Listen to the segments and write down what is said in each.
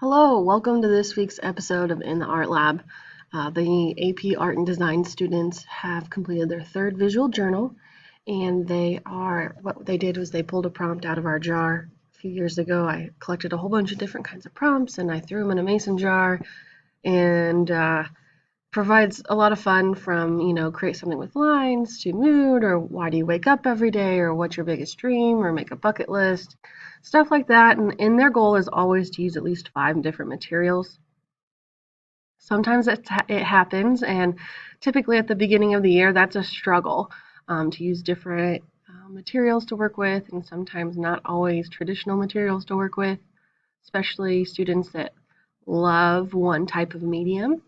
Hello, welcome to this week's episode of In the Art Lab. The AP Art and Design students have completed their third visual journal, and what they did was they pulled a prompt out of our jar. A few years ago, I collected a whole bunch of different kinds of prompts, and I threw them in a mason jar, and provides a lot of fun from, create something with lines to mood, or why do you wake up every day, or what's your biggest dream, or make a bucket list, stuff like that. And their goal is always to use at least 5 different materials. Sometimes it happens, and typically at the beginning of the year, that's a struggle to use different materials to work with, and sometimes not always traditional materials to work with, especially students that love one type of medium.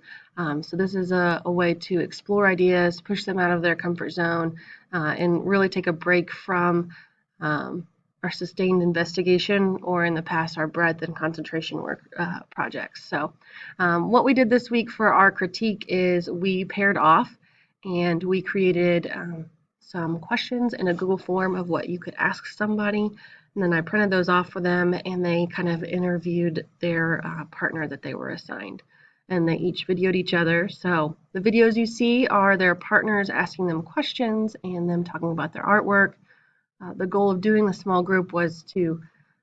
So this is a way to explore ideas, push them out of their comfort zone, and really take a break from our sustained investigation, or in the past, our breadth and concentration work projects. So what we did this week for our critique is we paired off and we created some questions in a Google form of what you could ask somebody. And then I printed those off for them, and they kind of interviewed their partner that they were assigned. And they each videoed each other. So the videos you see are their partners asking them questions and them talking about their artwork. The goal of doing the small group was to,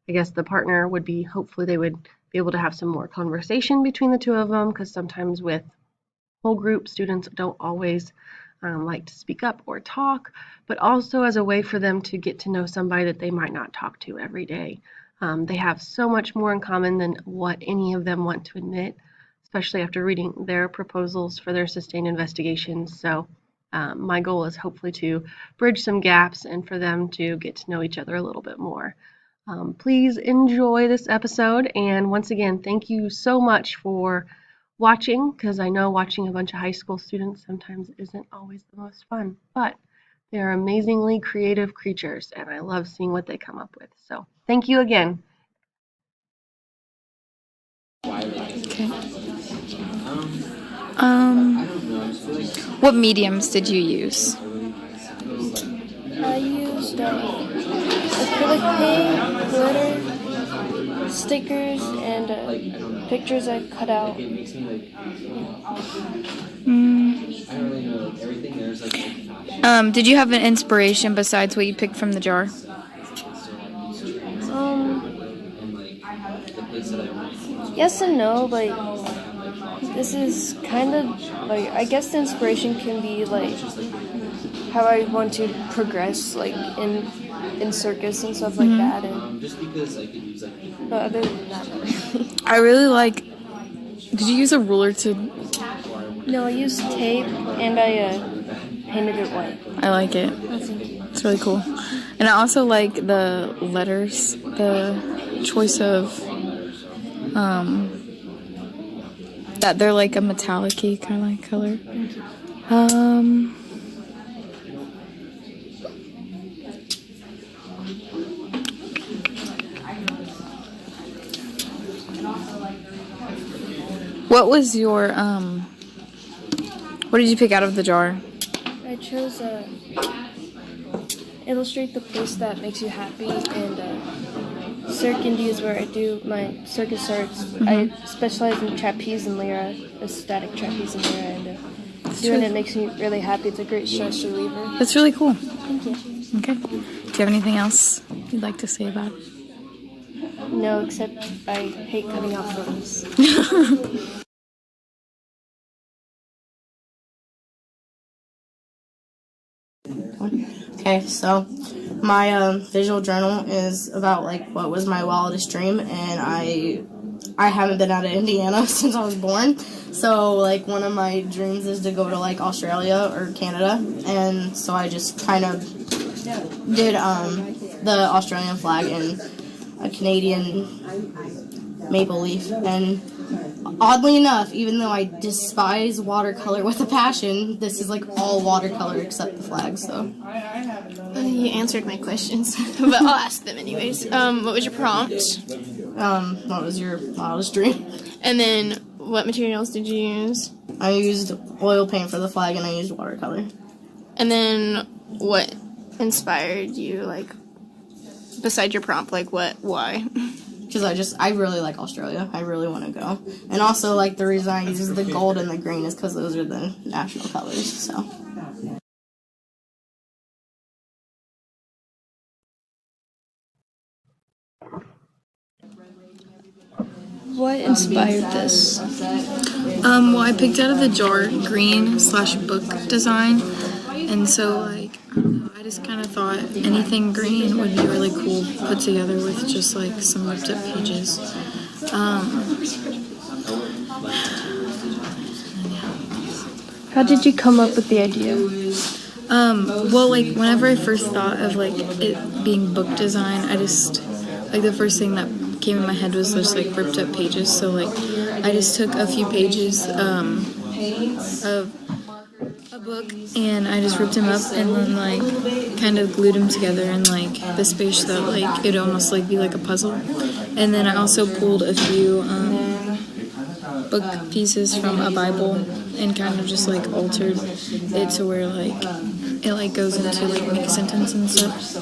I guess the partner would be, hopefully they would be able to have some more conversation between the two of them, because sometimes with whole group, students don't always like to speak up or talk, but also as a way for them to get to know somebody that they might not talk to every day. They have so much more in common than what any of them want to admit, especially after reading their proposals for their sustained investigations. So my goal is hopefully to bridge some gaps and for them to get to know each other a little bit more. Please enjoy this episode, and once again, thank you so much for watching, because I know watching a bunch of high school students sometimes isn't always the most fun, but they're amazingly creative creatures, and I love seeing what they come up with. So thank you again. Okay. What mediums did you use? I used acrylic paint, glitter, stickers, and pictures I cut out. Did you have an inspiration besides what you picked from the jar? Yes and no. Like, this is kind of like, I guess the inspiration can be like how I want to progress, like in circus and stuff like that. And but other than that, not really. I really like. Did you use a ruler to? No, I used tape and I painted it white. I like it. Oh, thank you. It's really cool. And I also like the letters, the choice of that they're like a metallic-y kind of like color. Thank you. What was your what did you pick out of the jar? I chose illustrate the place that makes you happy, and Circandy is where I do my circus arts. I specialize in trapeze and lyra, a static trapeze and lyra, and doing it makes me really happy. It's a great stress reliever. That's really cool. Thank you. Okay. Do you have anything else you'd like to say about it? No, except I hate cutting out photos. Okay, so my visual journal is about like what was my wildest dream, and I haven't been out of Indiana since I was born. So like one of my dreams is to go to like Australia or Canada, and so I just kind of did the Australian flag and a Canadian maple leaf. And oddly enough, even though I despise watercolor with a passion, this is like all watercolor except the flag. So you answered my questions, but I'll ask them anyways. What was your prompt? what was your wildest dream? And then what materials did you use? I used oil paint for the flag, and I used watercolor. And then what inspired you, like, besides your prompt, like, why? because I really like Australia. I really want to go. And also, like, the reason I use the gold and the green is because those are the national colors, so. What inspired this? Well, I picked out of the jar green/book design, and so like I don't know, I just kind of thought anything green would be really cool put together with just like some ripped up pages. How did you come up with the idea? Well, like whenever I first thought of like it being book design, I just like the first thing that came in my head was just like ripped up pages. So like I just took a few pages of a book and I just ripped them up and then like kind of glued them together in like the space that like it'd almost like be like a puzzle. And then I also pulled a few book pieces from a Bible and kind of just like altered it to where like it like goes into like make a sentence and stuff.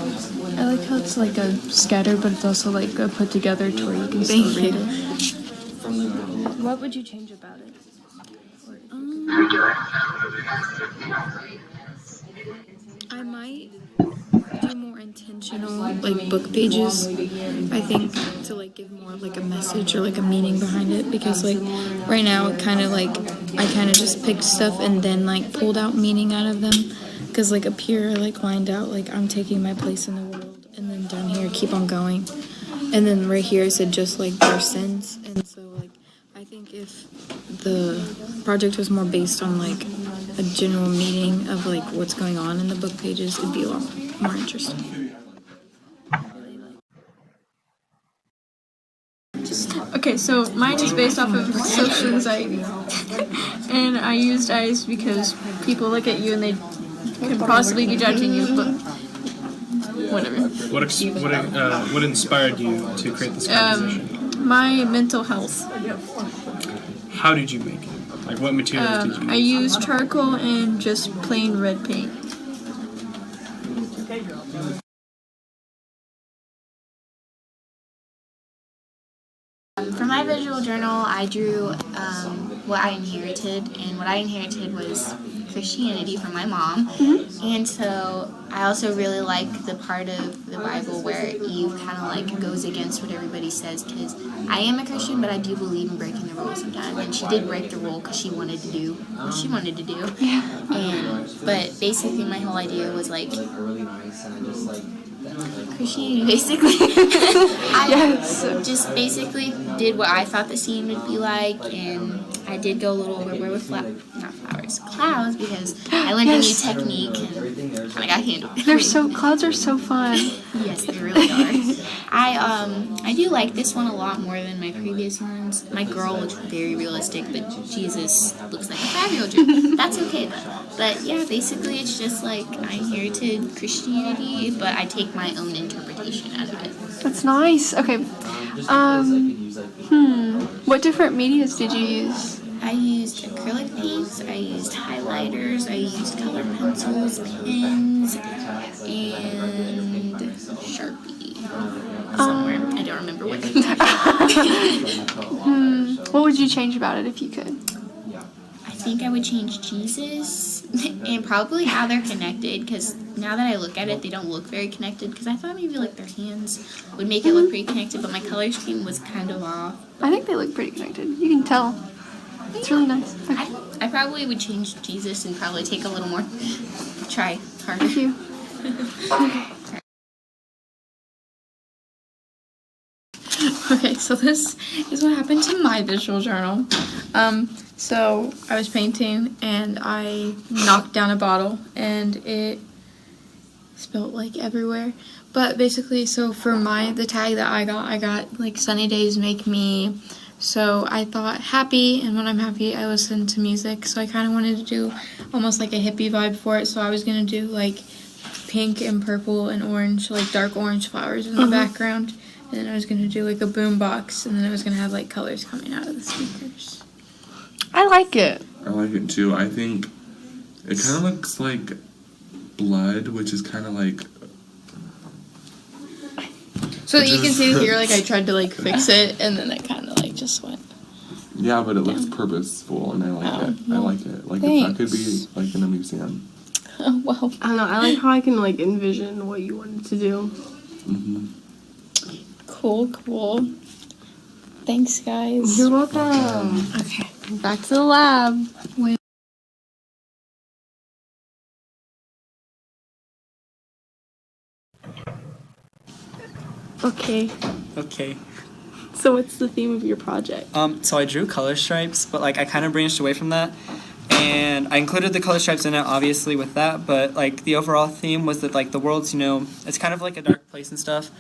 I like how it's like a scattered, but it's also like a put together to where you can still read it. What would you change about it? I might do more intentional like book pages, I think, to like give more of like a message or like a meaning behind it, because like right now it kind of like I kind of just picked stuff and then like pulled out meaning out of them, because like up here I like lined out like I'm taking my place in the world, and then down here keep on going, and then right here I said just like their sins. And so like I think if the project was more based on like a general meaning of like what's going on in the book pages, it'd be a lot more interesting. Okay, so mine is based off of social anxiety. And I used eyes because people look at you and they could possibly be judging you, but whatever. What inspired you to create this composition? My mental health. How did you make it? Like, what materials did you use? I used charcoal and just plain red paint. For my visual journal, I drew what I inherited, and what I inherited was Christianity from my mom. And so I also really like the part of the Bible where Eve kind of like goes against what everybody says, because I am a Christian, but I do believe in breaking the rules sometimes, and she did break the rule because she wanted to do what she wanted to do. But basically my whole idea was like Christianity, basically. I just basically did what I thought the scene would be like, and I did go a little overboard with clouds, because I learned a new technique and kind of got handled. Clouds are so fun. Yes, they really are. I do like this one a lot more than my previous ones. My girl looks very realistic, but Jesus looks like a 5-year-old. That's okay though. But yeah, basically it's just like I inherited Christianity, but I take my own interpretation out of it. That's nice. Okay. What different medias did you use? I used acrylic paints, I used highlighters, I used colored pencils, pens, and Sharpie. Somewhere. I don't remember what. What would you change about it if you could? I think I would change Jesus and probably how they're connected, because now that I look at it, they don't look very connected, because I thought maybe like their hands would make it look pretty connected, but my color scheme was kind of off. I think they look pretty connected. You can tell. It's really nice. Okay. I probably would change Jesus and probably take a little more, try harder. Thank you. Okay. Okay, so this is what happened to my visual journal. So I was painting and I knocked down a bottle and it spilled like everywhere. But basically, so for the tag that I got like sunny days make me. So I thought happy, and when I'm happy I listen to music. So I kind of wanted to do almost like a hippie vibe for it. So I was gonna do like pink and purple and orange, like dark orange flowers in the background. And then I was going to do like a boom box, and then I was going to have like colors coming out of the speakers. I like it. I like it too. I think it kind of looks like blood, which is kind of like So that you can Just- see here, like I tried to like fix it, and then it kind of like just went. Yeah, but it looks purposeful, and I like Oh, it. I like it. Like if that could be thanks. like in a museum. Oh wow. I don't know. I like how I can like envision what you wanted to do. Mm-hmm. Cool. Thanks, guys. You're welcome. Okay, back to the lab. Okay. Okay. So what's the theme of your project? So I drew color stripes, but like I kind of branched away from that, and I included the color stripes in it, obviously with that. But like the overall theme was that like the world's, it's kind of like a dark place and stuff,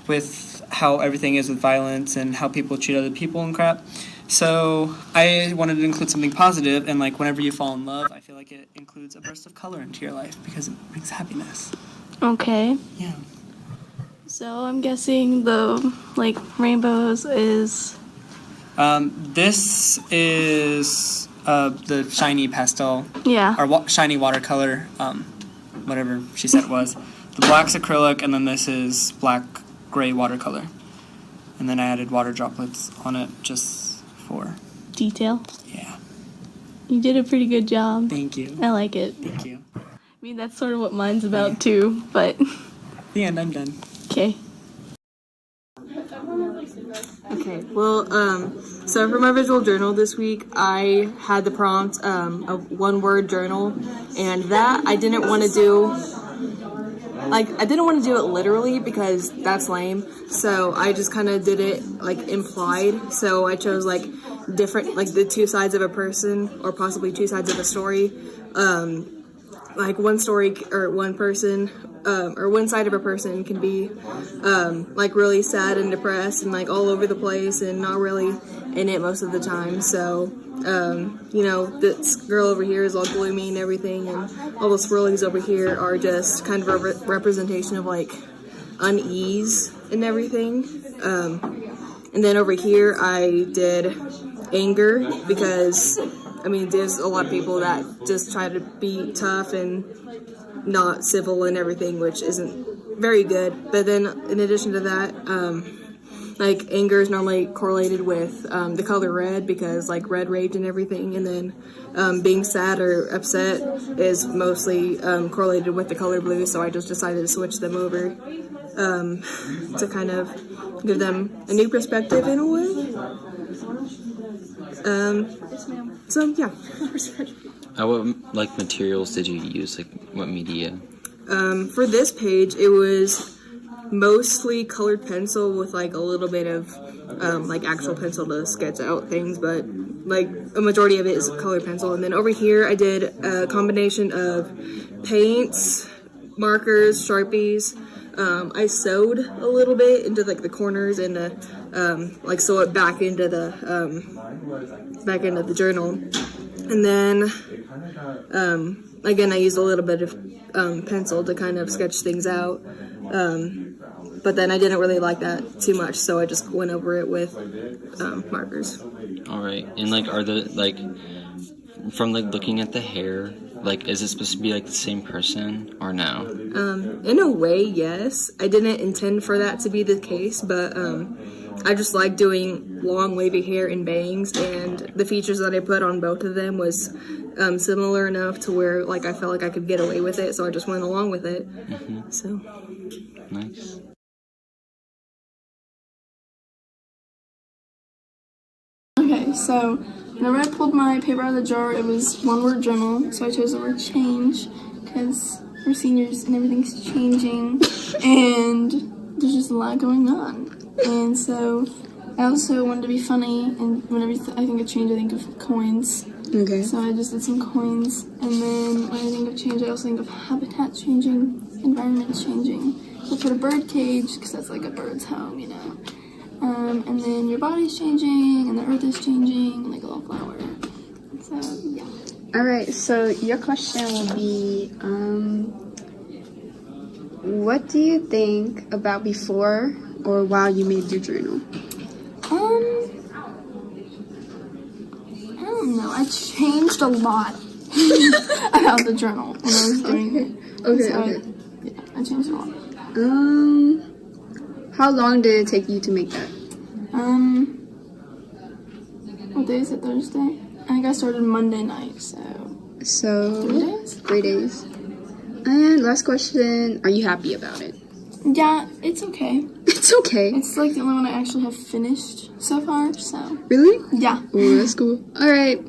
with how everything is with violence and how people treat other people and crap. So I wanted to include something positive, and like whenever you fall in love, I feel like it includes a burst of color into your life because it brings happiness. Okay. Yeah. So I'm guessing the like rainbows is This is the shiny pastel. yeah. Or shiny watercolor, whatever she said it was. The black's acrylic, and then this is black-gray watercolor. And then I added water droplets on it just for, Detail. yeah. You did a pretty good job. Thank you. I like it. Thank you. I mean that's sort of what mine's about too, but The end, I'm done. okay. Okay, well, so for my visual journal this week, I had the prompt, a one-word journal, and that I didn't want to do, I didn't want to do it literally because that's lame, so I just kind of did it, implied, so I chose, different, the two sides of a person, or possibly two sides of a story, one story, or one person, or one side of a person can be really sad and depressed and all over the place and not really in it most of the time. So this girl over here is all gloomy and everything, and all the swirlies over here are just kind of a representation of unease and everything. And then over here I did anger because there's a lot of people that just try to be tough and not civil and everything, which isn't very good. But then in addition to that, anger is normally correlated with the color red because red rage and everything, and then being sad or upset is mostly correlated with the color blue, so I just decided to switch them over to kind of give them a new perspective in a way. So yeah. What materials did you use? What media? For this page, it was mostly colored pencil with a little bit of actual pencil to sketch out things, but a majority of it is colored pencil. And then over here, I did a combination of paints, markers, Sharpies. I sewed a little bit into the corners and sew it back into the journal. And then again, I used a little bit of pencil to kind of sketch things out. But then I didn't really like that too much, so I just went over it with markers. All right, and are the from looking at the hair, is it supposed to be the same person or no? In a way, yes. I didn't intend for that to be the case, but I just like doing long wavy hair and bangs, and the features that I put on both of them was similar enough to where I felt like I could get away with it, so I just went along with it. Mm-hmm. So Nice. Okay, so whenever I pulled my paper out of the drawer, it was one-word journal, so I chose the word change, because we're seniors and everything's changing, and there's just a lot going on. And so I also wanted to be funny, and whenever I think of change, I think of coins. okay. So I just did some coins, and then when I think of change, I also think of habitat changing, environment changing. So I put a bird cage, because that's a bird's home, and then your body's changing, and the earth is changing, like a little flower. So, yeah. Alright, so your question will be, what do you think about before or while you made your journal? I don't know. I changed a lot about the journal when I was doing it. Okay, So okay. I changed a lot. How long did it take you to make that? What day is it? Thursday? I think I started Monday night, so So 3 days? 3 days. And last question, are you happy about it? Yeah, it's okay. It's okay. It's like the only one I actually have finished so far, so Really? yeah. Oh, that's cool. All right.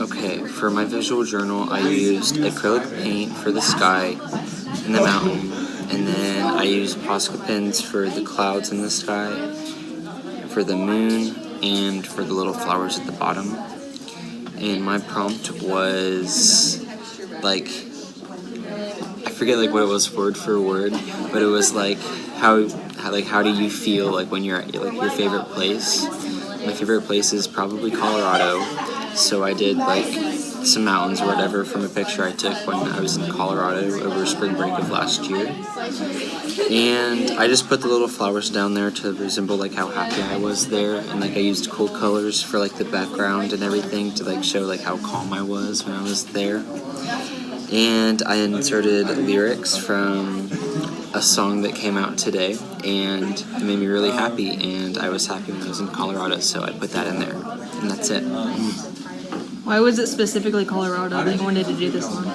Okay, for my visual journal, I used acrylic paint for the sky and the mountain, and then I used Posca pens for the clouds in the sky, for the moon, and for the little flowers at the bottom. And my prompt was like, I forget like what it was word for word, but it was like how do you feel like when you're at like your favorite place? My favorite place is probably Colorado, so I did like some mountains or whatever from a picture I took when I was in Colorado over spring break of last year. And I just put the little flowers down there to resemble like how happy I was there, and like I used cool colors for like the background and everything to like show like how calm I was when I was there. And I inserted lyrics from a song that came out today, and it made me really happy, and I was happy when I was in Colorado, so I put that in there, and that's it. Why was it specifically Colorado that you wanted to do this one?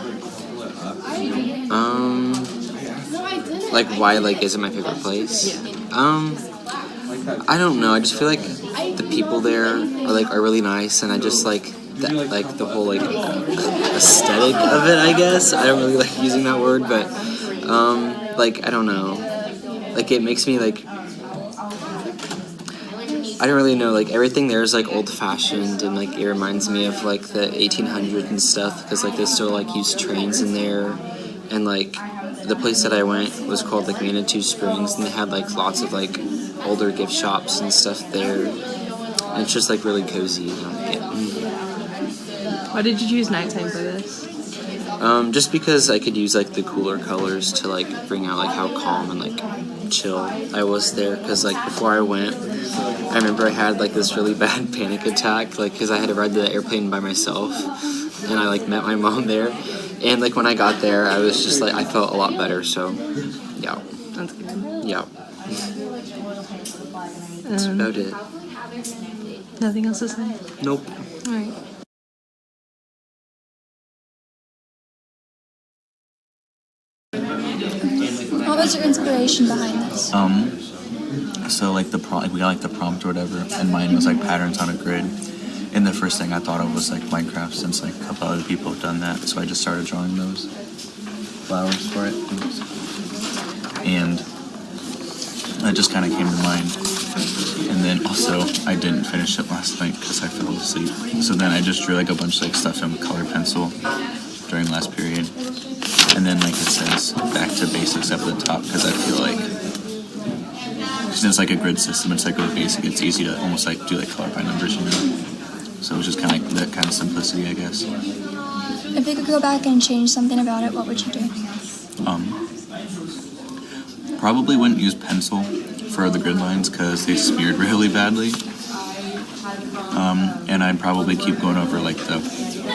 Like why like is it my favorite place? I don't know, I just feel like the people there are really nice, and I just like that, like the whole like aesthetic of it, I guess. I don't really like using that word, but like I don't know, like it makes me like I don't really know, like everything there is like old fashioned, and like it reminds me of like the 1800s and stuff, because like they still like use trains in there, and like the place that I went was called like Manitou Springs, and they had like lots of like older gift shops and stuff there, and it's just like really cozy. And I like it. Why did you choose nighttime for this? Just because I could use like the cooler colors to like bring out like how calm and like chill I was there. Because like before I went, I remember I had like this really bad panic attack, like because I had to ride the airplane by myself, and I like met my mom there, and like when I got there, I was just like I felt a lot better. So yeah, That's good. yeah, that's about it. Nothing else to say? Nope. All right. What was your inspiration behind this? So like we got like the prompt or whatever, and mine was like patterns on a grid. And the first thing I thought of was like Minecraft, since like a couple other people have done that. So I just started drawing those flowers for it, and that just kind of came to mind. And then also I didn't finish it last night because I fell asleep. So then I just drew like a bunch of like stuff in colored pencil during last period. And then like it says back to basics up at the top, because I feel like since it's like a grid system, it's like really basic. It's easy to almost like do like color by numbers, you know. So it was just kind of like that kind of simplicity, I guess. If you could go back and change something about it, what would you do? Probably wouldn't use pencil for the grid lines because they smeared really badly. And I'd probably keep going over like the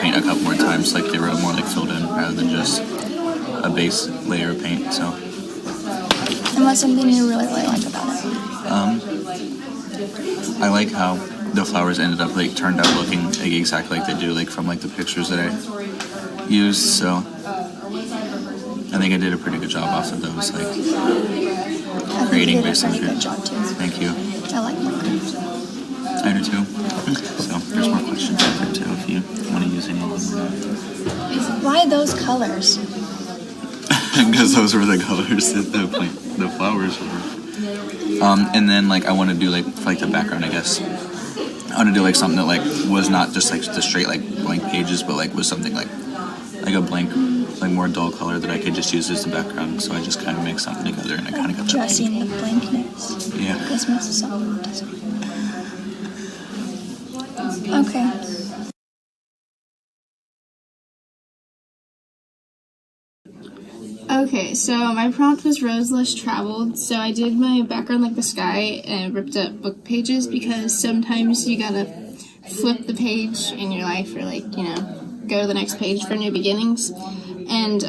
paint a couple more times, like they were more like filled in rather than just a base layer of paint. So. And what's something you really like about it? I like how the flowers ended up like turned out looking like exactly like they do, like from like the pictures that I used. So I think I did a pretty good job off of those, like creating based on good job too. Thank you. I like Minecraft. I do too. So there's more questions out there too if you want to use any of them. Why those colors? Because those were the colors that the flowers were. And then like I want to do like for like the background, I guess. I want to do like something that like was not just like the straight like blank pages, but like was something like a blank, like more dull color that I could just use as the background. So I just kind of mixed something together, and I kind of got that. Dressing the blankness. Yeah. Christmas is something. Okay. Okay, so my prompt was roads less traveled. So I did my background like the sky and ripped up book pages because sometimes you gotta flip the page in your life or like, you know, go to the next page for new beginnings. And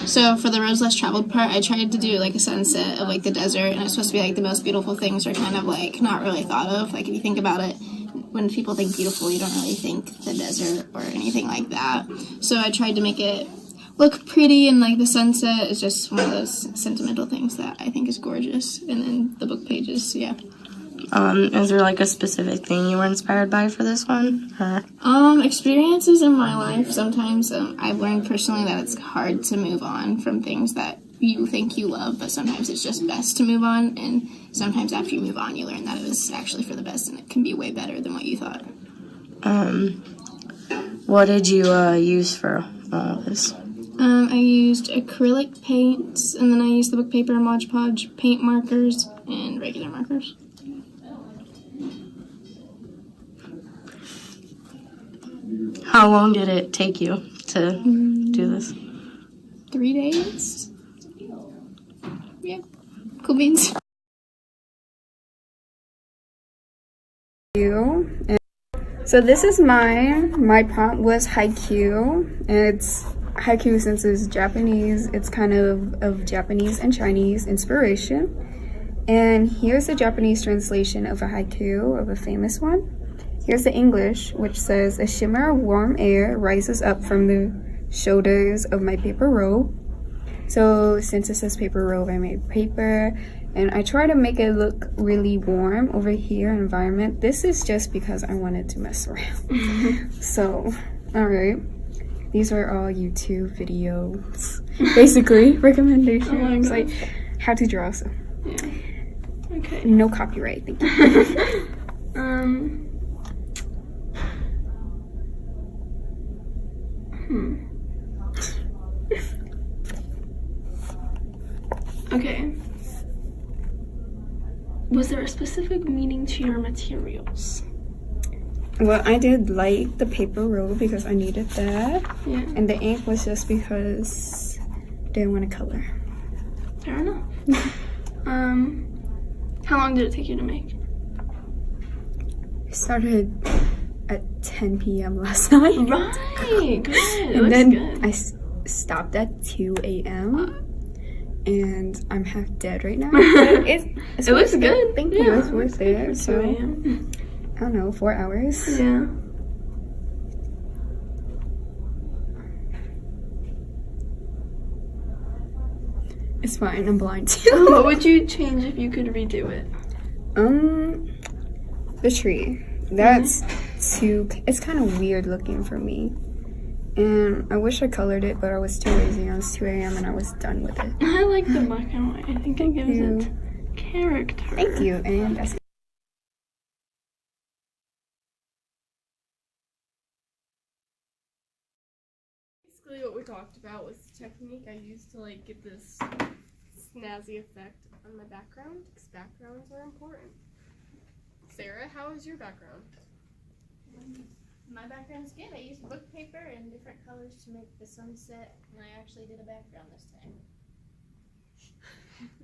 so for the roads less traveled part, I tried to do like a sunset of like the desert, and it's supposed to be like the most beautiful things are kind of like not really thought of. Like if you think about it, when people think beautiful, you don't really think the desert or anything like that. So I tried to make it look pretty, and like the sunset is just one of those sentimental things that I think is gorgeous. And then the book pages, yeah. Is there like a specific thing you were inspired by for this one? Experiences in my life. Sometimes I've learned personally that it's hard to move on from things that you think you love, but sometimes it's just best to move on. And sometimes after you move on, you learn that it was actually for the best, and it can be way better than what you thought. What did you use for all of this? I used acrylic paints, and then I used the book paper, Mod Podge, paint markers, and regular markers. How long did it take you to do this? 3 days. Yeah, cool beans. So this is mine. My prompt was haiku, and it's haiku since it's Japanese. It's kind of Japanese and Chinese inspiration. And here's the Japanese translation of a haiku of a famous one. Here's the English, which says, "A shimmer of warm air rises up from the shoulders of my paper robe." So since it says paper robe, I made paper, and I try to make it look really warm over here, environment. This is just because I wanted to mess around. So, alright. These are all YouTube videos. Basically, recommendations, like how to draw, so. Yeah. Okay. No copyright, thank you. Okay. Was there a specific meaning to your materials? Well, I did like the paper roll because I needed that. Yeah. And the ink was just because I didn't want to color. Fair enough. How long did it take you to make? I started at 10 p.m. last night. Right, good. It And looks then good. I stopped at 2 a.m. And I'm half dead right now. It looks good. Thank you. Yeah, It's worth it. So, 2 a.m. I don't know, 4 hours. Yeah. It's fine. I'm blind too. What would you change if you could redo it? The tree. That's too. It's kind of weird looking for me. And I wish I colored it, but I was too lazy. It was 2 a.m. and I was done with it. I like the black and white. I think it gives it character. Thank you. And that's Basically what we talked about was the technique I used to like get this snazzy effect on my background, because backgrounds are important. Sarah, how is your background? My background's good. I used book paper and different colors to make the sunset, and I actually did a background this time.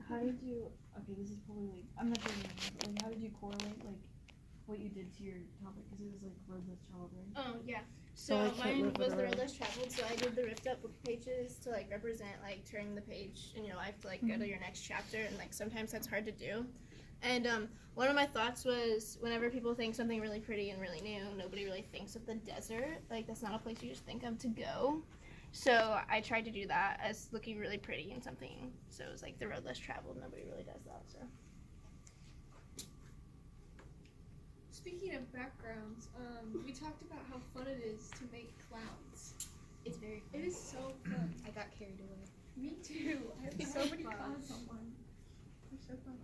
How did you, okay, this is probably like, I'm not doing it, like, how did you correlate, like, what you did to your topic? Because it was, like, road less traveled, right? Oh, yeah. So mine was the road less traveled, so I did the ripped up book pages to, like, represent, like, turning the page in your life to, like, go to your next chapter, and, like, sometimes that's hard to do. And one of my thoughts was whenever people think something really pretty and really new, nobody really thinks of the desert. Like, that's not a place you just think of to go. So I tried to do that as looking really pretty and something. So it was like the road less traveled. Nobody really does that. So. Speaking of backgrounds, we talked about how fun it is to make clouds. It's very fun. It is so fun. I got carried away. Me too. I have so many clouds on mine. They're so fun.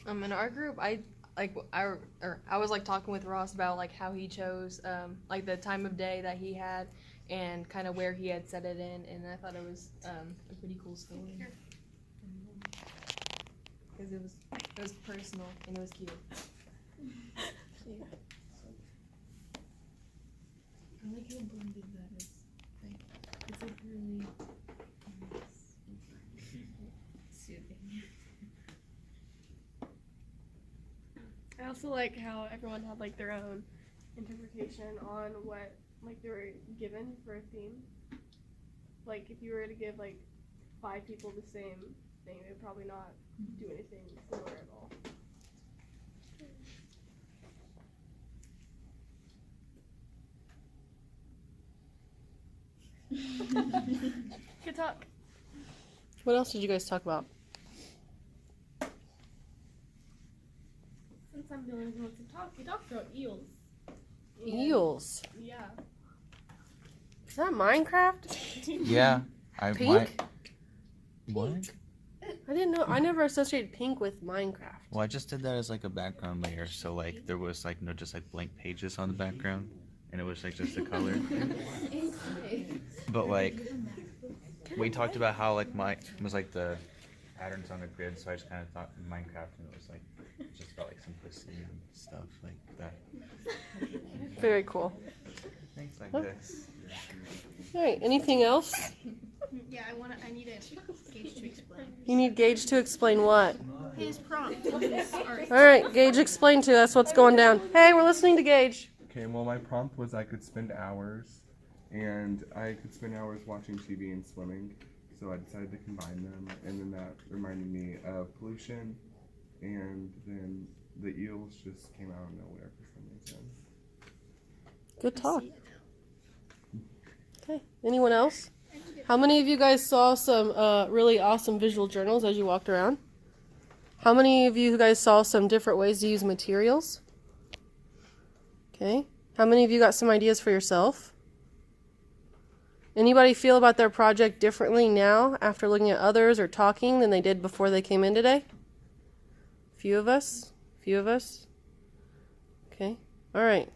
In our group, I was like talking with Ross about like how he chose like the time of day that he had and kind of where he had set it in, and I thought it was a pretty cool story because it was personal and it was cute. I like how Blum did that. It's like really soothing. I also like how everyone had like their own interpretation on what like they were given for a theme. Like if you were to give like 5 people the same thing, they would probably not do anything similar at all. Good talk. What else did you guys talk about? Since I'm the only one who wants to talk, we talked about eels. Eels. Yeah. Is that Minecraft? Yeah, Pink? What? I didn't know. I never associated pink with Minecraft. Well, I just did that as like a background layer, so like there was like no just like blank pages on the background, and it was like just the color. But like we talked about how like it was like the patterns on the grid, so I just kind of thought Minecraft, and it was like just about like simplicity and stuff like that. Very cool. Things like Okay. this. All right. Anything else? Yeah, I need a Gage to explain. You need Gage to explain what? His prompt. His art. All right, Gage, explain to us what's going down. Hey, we're listening to Gage. Okay, well, my prompt was I could spend hours, and I could spend hours watching TV and swimming, so I decided to combine them, and then that reminded me of pollution, and then the eels just came out of nowhere for some reason. Good talk. Okay, anyone else? How many of you guys saw some really awesome visual journals as you walked around? How many of you guys saw some different ways to use materials? Okay. How many of you got some ideas for yourself? Anybody feel about their project differently now after looking at others or talking than they did before they came in today? Few of us? Few of us? Okay. All right.